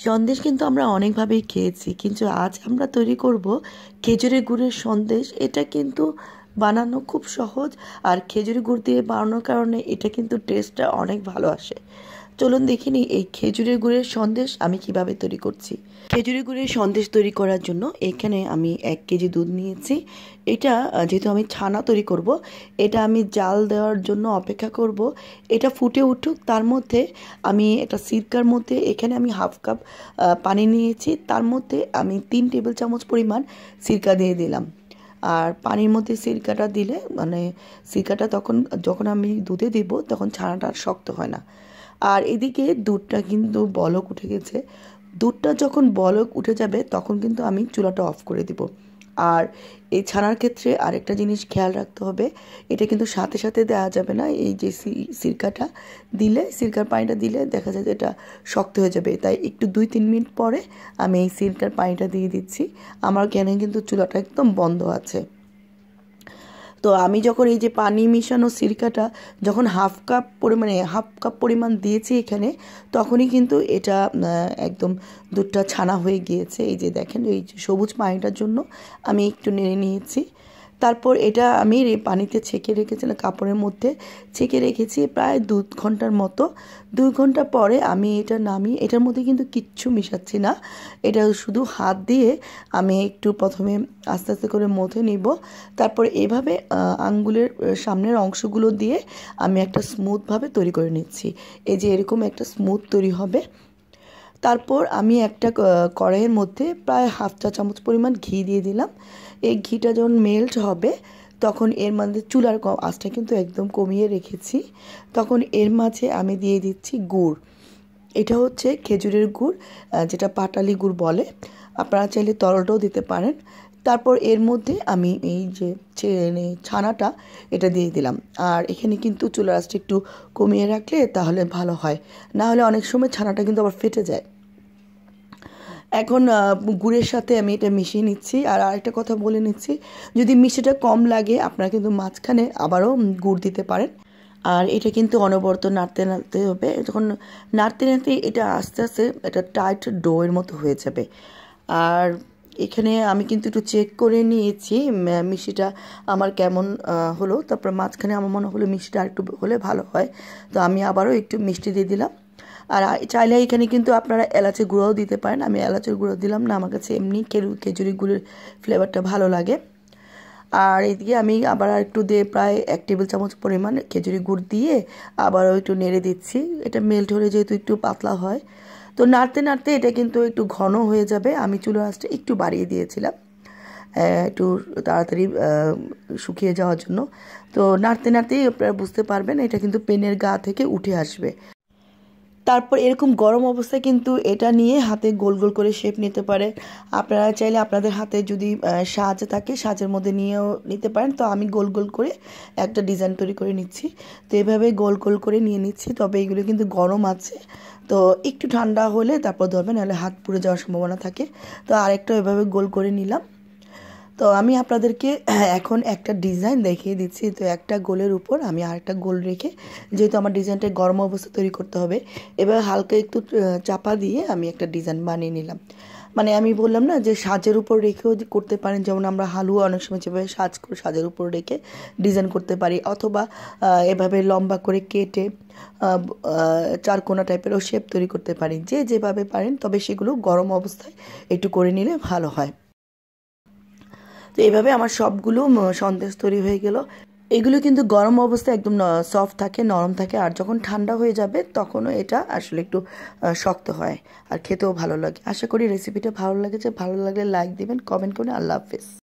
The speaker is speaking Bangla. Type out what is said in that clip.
সন্দেশ কিন্তু আমরা অনেকভাবেই খেয়েছি, কিন্তু আজ আমরা তৈরি করব খেজুরের গুড়ের সন্দেশ। এটা কিন্তু বানানো খুব সহজ, আর খেজুরের গুড় দিয়ে বানানোর কারণে এটা কিন্তু টেস্টটা অনেক ভালো আসে। চলুন দেখে নিই এই খেজুরের গুড়ের সন্দেশ আমি কিভাবে তৈরি করছি। খেজুরের গুড়ের সন্দেশ তৈরি করার জন্য এখানে আমি 1 কেজি দুধ নিয়েছি। এটা যেহেতু আমি ছানা তৈরি করব, এটা আমি জাল দেওয়ার জন্য অপেক্ষা করব। এটা ফুটে উঠুক, তার মধ্যে আমি একটা সিরকার মধ্যে এখানে আমি হাফ কাপ পানি নিয়েছি, তার মধ্যে আমি 3 টেবিল চামচ পরিমাণ সিরকা দিয়ে দিলাম। আর পানির মধ্যে সিরকাটা দিলে মানে সিরকাটা যখন আমি দুধে দিব তখন ছানাটা আর শক্ত হয় না। আর এদিকে দুধটা কিন্তু বলক উঠে গেছে। দুধটা যখন বলক উঠে যাবে তখন কিন্তু আমি চুলাটা অফ করে দিব। আর এই ছানার ক্ষেত্রে আরেকটা জিনিস খেয়াল রাখতে হবে, এটা কিন্তু সাথে সাথে দেওয়া যাবে না। এই যে সিরকাটা দিলে, সিরকার পানিটা দিলে দেখা যায় যে এটা শক্ত হয়ে যাবে, তাই একটু 2-3 মিনিট পরে আমি এই সিরকার পানিটা দিয়ে দিচ্ছি। আমার জ্ঞানে কিন্তু চুলাটা একদম বন্ধ আছে। তো আমি যখন এই যে পানি মিশানো সিরকাটা যখন হাফ কাপ পরিমাণ দিয়েছি এখানে, তখনই কিন্তু এটা একদম দুধটা ছানা হয়ে গিয়েছে। এই যে দেখেন, এই সবুজ পানিটার জন্য আমি একটু নেড়ে নিয়েছি। তারপর এটা আমি পানিতে ছেঁকে রেখেছিলাম, কাপড়ের মধ্যে ছেঁকে রেখেছি প্রায় 2 ঘন্টার মতো। 2 ঘন্টা পরে আমি এটা নামিয়ে, এটার মধ্যে কিন্তু কিচ্ছু মিশাচ্ছি না, এটা শুধু হাত দিয়ে আমি একটু প্রথমে আস্তে আস্তে করে মথে নিব। তারপর এভাবে আঙ্গুলের সামনের অংশগুলো দিয়ে আমি একটা স্মুথভাবে তৈরি করে নিচ্ছি। এই যে এরকম একটা স্মুথ তৈরি হবে। তারপর আমি একটা কড়াইয়ের মধ্যে প্রায় হাফ চা চামচ পরিমাণ ঘি দিয়ে দিলাম। এই ঘিটা যখন মেল্ট হবে তখন এর মধ্যে চুলার আঁচটা কিন্তু একদম কমিয়ে রেখেছি। তখন এর মাঝে আমি দিয়ে দিচ্ছি গুড়। এটা হচ্ছে খেজুরের গুড়, যেটা পাটালি গুড় বলে। আপনারা চাইলে তরলটাও দিতে পারেন। তারপর এর মধ্যে আমি এই যে ছানাটা এটা দিয়ে দিলাম। আর এখানে কিন্তু চুলার আঁচটা একটু কমিয়ে রাখলে তাহলে ভালো হয়, না হলে অনেক সময় ছানাটা কিন্তু আবার ফেটে যায়। এখন গুড়ের সাথে আমি এটা মিশিয়ে নিচ্ছি। আর আরেকটা কথা বলে নিচ্ছি, যদি মিষ্টিটা কম লাগে আপনারা কিন্তু মাঝখানে আবারও গুড় দিতে পারেন। আর এটা কিন্তু অনবরত নাড়তে নাড়তে হবে। যখন নাড়তে নাড়তে এটা আস্তে আস্তে এটা টাইট ডোয়ের মতো হয়ে যাবে। আর এখানে আমি কিন্তু একটু চেক করে নিয়েছি মিষ্টিটা আমার কেমন হলো। তারপর মাঝখানে আমার মনে হলো মিষ্টিটা আর একটু হলে ভালো হয়, তো আমি আবারও একটু মিষ্টি দিয়ে দিলাম। আর চাইলে এখানে কিন্তু আপনারা এলাচের গুঁড়োও দিতে পারেন, আমি এলাচের গুঁড়ো দিলাম না, আমার কাছে এমনি খেজুরি গুড়ের ফ্লেভারটা ভালো লাগে। আর এদিকে আমি আবার একটু দিয়ে প্রায় 1 টেবিল চামচ পরিমাণ খেজুরি গুড় দিয়ে আবারও একটু নেড়ে দিচ্ছি। এটা মেল্ট হলে যেহেতু একটু পাতলা হয়, তো নাড়তে নাড়তে এটা কিন্তু একটু ঘন হয়ে যাবে। আমি চুলার আঁচটা একটু বাড়িয়ে দিয়েছিলাম একটু তাড়াতাড়ি শুকিয়ে যাওয়ার জন্য। তো নাড়তে নাড়তেই আপনারা বুঝতে পারবেন এটা কিন্তু পেনের গা থেকে উঠে আসবে। তারপর এরকম গরম অবস্থায় কিন্তু এটা নিয়ে হাতে গোল গোল করে শেপ নিতে পারে। আপনারা চাইলে আপনাদের হাতে যদি সাজ থাকে সাজের মধ্যে নিয়েও নিতে পারেন। তো আমি গোল গোল করে একটা ডিজাইন তৈরি করে নিচ্ছি। তো এভাবে গোল গোল করে নিয়ে নিচ্ছি। তবে এগুলো কিন্তু গরম আছে, তো একটু ঠান্ডা হলে তারপর ধরবেন, নাহলে হাত পুড়ে যাওয়ার সম্ভাবনা থাকে। তো আরেকটা এভাবে গোল করে নিলাম। তো আমি আপনাদেরকে এখন একটা ডিজাইন দেখিয়ে দিচ্ছি। তো একটা গোলের উপর আমি আরেকটা গোল রেখে, যেহেতু আমার ডিজাইনটা গরম অবস্থা তৈরি করতে হবে, এবার হালকা একটু চাপা দিয়ে আমি একটা ডিজাইন বানিয়ে নিলাম। মানে আমি বললাম না যে সাজের উপর রেখেও করতে পারেন, যেমন আমরা হালুয়া অনেক সময় যেভাবে সাজের উপর রেখে ডিজাইন করতে পারি, অথবা এভাবে লম্বা করে কেটে চারকোনা টাইপেরও শেপ তৈরি করতে পারি, যে যেভাবে পারেন। তবে সেগুলো গরম অবস্থায় একটু করে নিলে ভালো হয়। তো এইভাবে আমার সবগুলো সন্দেশ তৈরি হয়ে গেল। এগুলো কিন্তু গরম অবস্থায় একদম সফট থাকে, নরম থাকে, আর যখন ঠান্ডা হয়ে যাবে তখনও এটা আসলে একটু শক্ত হয়, আর খেতেও ভালো লাগে। আশা করি রেসিপিটা ভালো লেগেছে। ভালো লাগলে লাইক দিবেন, কমেন্ট করুন। আল্লাহ হাফেজ।